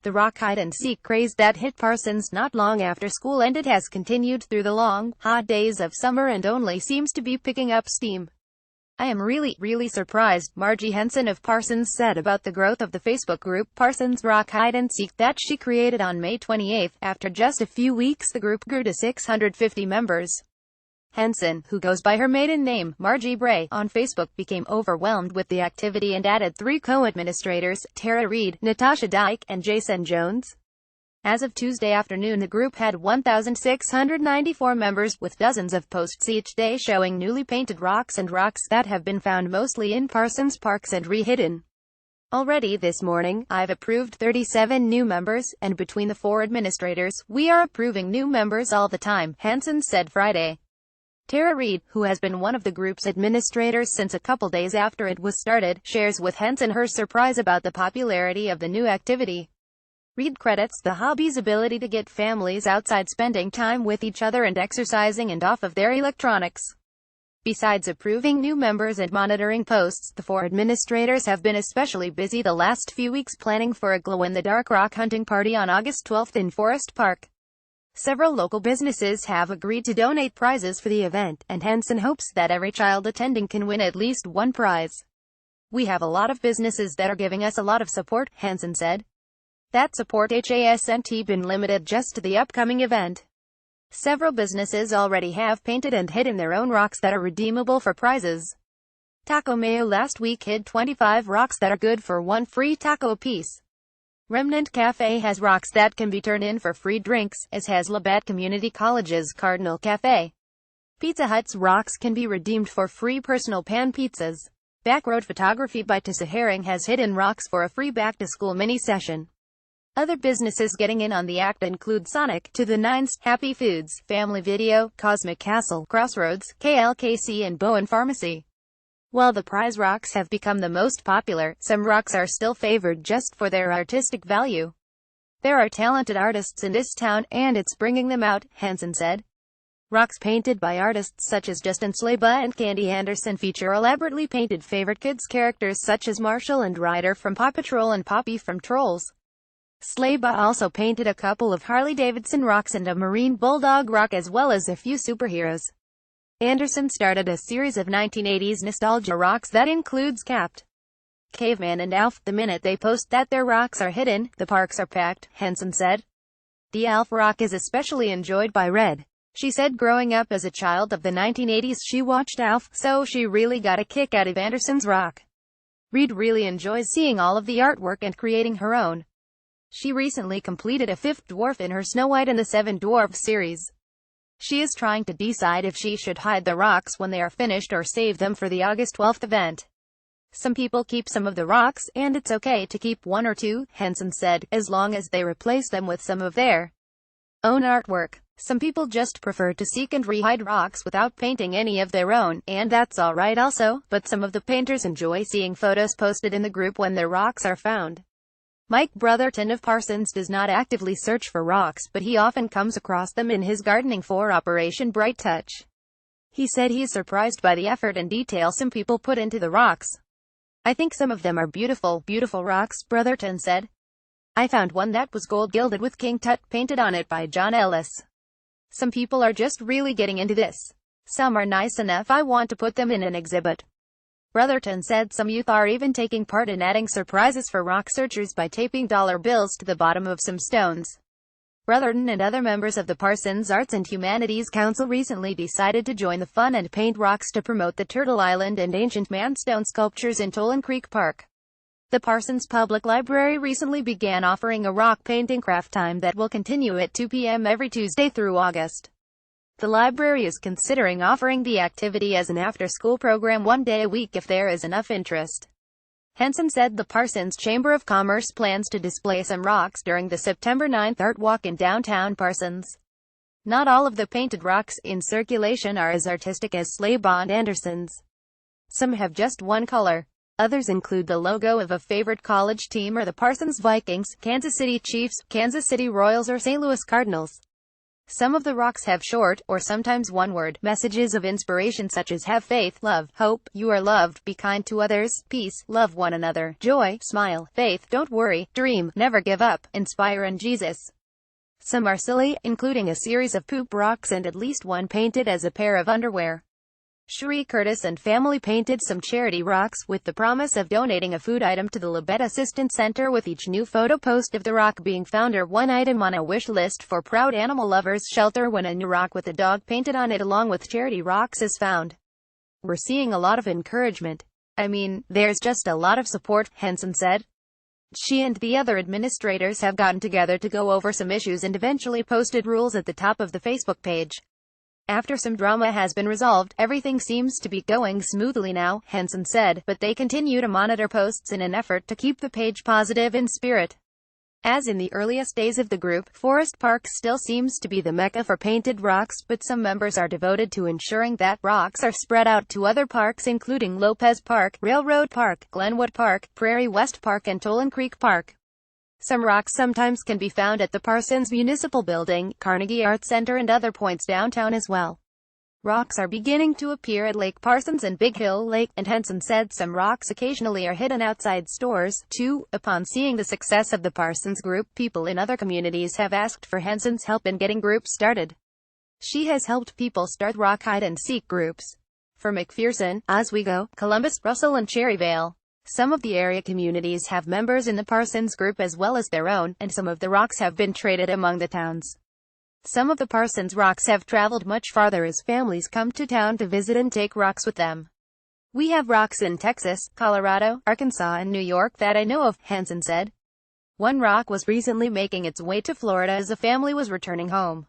The rock hide-and-seek craze that hit Parsons not long after school ended has continued through the long, hot days of summer and only seems to be picking up steam. "I am really surprised," Margie Henson of Parsons said about the growth of the Facebook group Parsons Rock Hide-and-Seek that she created on May 28. After just a few weeks the group grew to 650 members. Henson, who goes by her maiden name, Margie Bray, on Facebook became overwhelmed with the activity and added 3 co-administrators, Tara Reid, Natasha Dyke, and Jason Jones. As of Tuesday afternoon the group had 1,694 members, with dozens of posts each day showing newly painted rocks and rocks that have been found mostly in Parsons parks and re-hidden. "Already this morning, I've approved 37 new members, and between the 4 administrators, we are approving new members all the time," Henson said Friday. Tara Reid, who has been one of the group's administrators since a couple days after it was started, shares with Henson her surprise about the popularity of the new activity. Reid credits the hobby's ability to get families outside spending time with each other and exercising and off of their electronics. Besides approving new members and monitoring posts, the 4 administrators have been especially busy the last few weeks planning for a glow-in-the-dark rock hunting party on August 12 in Forest Park. Several local businesses have agreed to donate prizes for the event, and Henson hopes that every child attending can win at least one prize. "We have a lot of businesses that are giving us a lot of support," Henson said. That support hasn't been limited just to the upcoming event. Several businesses already have painted and hidden their own rocks that are redeemable for prizes. Taco Mayo last week hid 25 rocks that are good for 1 free taco apiece. Remnant Cafe has rocks that can be turned in for free drinks, as has Labatt Community College's Cardinal Cafe. Pizza Hut's rocks can be redeemed for free personal pan pizzas. Backroad Photography by Tessa Herring has hidden rocks for a free back-to-school mini-session. Other businesses getting in on the act include Sonic, To the Nines, Happy Foods, Family Video, Cosmic Castle, Crossroads, KLKC and Bowen Pharmacy. While the prize rocks have become the most popular, some rocks are still favored just for their artistic value. "There are talented artists in this town, and it's bringing them out," Henson said. Rocks painted by artists such as Justin Sleba and Candy Anderson feature elaborately painted favorite kids characters such as Marshall and Ryder from Paw Patrol and Poppy from Trolls. Sleba also painted a couple of Harley-Davidson rocks and a Marine Bulldog rock as well as a few superheroes. Anderson started a series of 1980s nostalgia rocks that includes Capt. Caveman and Alf. "The minute they post that their rocks are hidden, the parks are packed," Henson said. "The Alf rock is especially enjoyed by Red. She said growing up as a child of the 1980s she watched Alf, so she really got a kick out of Anderson's rock. Reid really enjoys seeing all of the artwork and creating her own. She recently completed a 5th dwarf in her Snow White and the 7 Dwarfs series. She is trying to decide if she should hide the rocks when they are finished or save them for the August 12 event. Some people keep some of the rocks, and it's okay to keep 1 or 2, Henson said, as long as they replace them with some of their own artwork. Some people just prefer to seek and re-hide rocks without painting any of their own, and that's alright also, but some of the painters enjoy seeing photos posted in the group when their rocks are found. Mike Brotherton of Parsons does not actively search for rocks, but he often comes across them in his gardening for Operation Bright Touch. He said he is surprised by the effort and detail some people put into the rocks. "I think some of them are beautiful rocks," Brotherton said. "I found one that was gold gilded with King Tut painted on it by John Ellis. Some people are just really getting into this. Some are nice enough I want to put them in an exhibit." Brotherton said some youth are even taking part in adding surprises for rock searchers by taping dollar bills to the bottom of some stones. Brotherton and other members of the Parsons Arts and Humanities Council recently decided to join the fun and paint rocks to promote the Turtle Island and Ancient Man stone sculptures in Tolan Creek Park. The Parsons Public Library recently began offering a rock painting craft time that will continue at 2 p.m. every Tuesday through August. The library is considering offering the activity as an after-school program 1 day a week if there is enough interest. Henson said the Parsons Chamber of Commerce plans to display some rocks during the September 9th Art Walk in downtown Parsons. Not all of the painted rocks in circulation are as artistic as Sleba and Anderson's. Some have just one color. Others include the logo of a favorite college team or the Parsons Vikings, Kansas City Chiefs, Kansas City Royals or St. Louis Cardinals. Some of the rocks have short, or sometimes one-word, messages of inspiration such as have faith, love, hope, you are loved, be kind to others, peace, love one another, joy, smile, faith, don't worry, dream, never give up, inspire and Jesus. Some are silly, including a series of poop rocks and at least one painted as a pair of underwear. Sheree Curtis and family painted some charity rocks, with the promise of donating a food item to the Labette Assistance Center, with each new photo post of the rock being found or one item on a wish list for Proud Animal Lovers Shelter when a new rock with a dog painted on it along with charity rocks is found. We're seeing a lot of encouragement. I mean, there's just a lot of support, Henson said. She and the other administrators have gotten together to go over some issues and eventually posted rules at the top of the Facebook page. After some drama has been resolved, everything seems to be going smoothly now, Henson said, but they continue to monitor posts in an effort to keep the page positive in spirit. As in the earliest days of the group, Forest Park still seems to be the mecca for painted rocks, but some members are devoted to ensuring that rocks are spread out to other parks including Lopez Park, Railroad Park, Glenwood Park, Prairie West Park and Tolan Creek Park. Some rocks sometimes can be found at the Parsons Municipal Building, Carnegie Arts Center and other points downtown as well. Rocks are beginning to appear at Lake Parsons and Big Hill Lake, and Henson said some rocks occasionally are hidden outside stores, too. Upon seeing the success of the Parsons group, people in other communities have asked for Henson's help in getting groups started. She has helped people start rock hide-and-seek groups for McPherson, Oswego, Columbus, Russell and Cherryvale. Some of the area communities have members in the Parsons group as well as their own, and some of the rocks have been traded among the towns. Some of the Parsons rocks have traveled much farther as families come to town to visit and take rocks with them. We have rocks in Texas, Colorado, Arkansas and New York that I know of, Henson said. One rock was recently making its way to Florida as a family was returning home.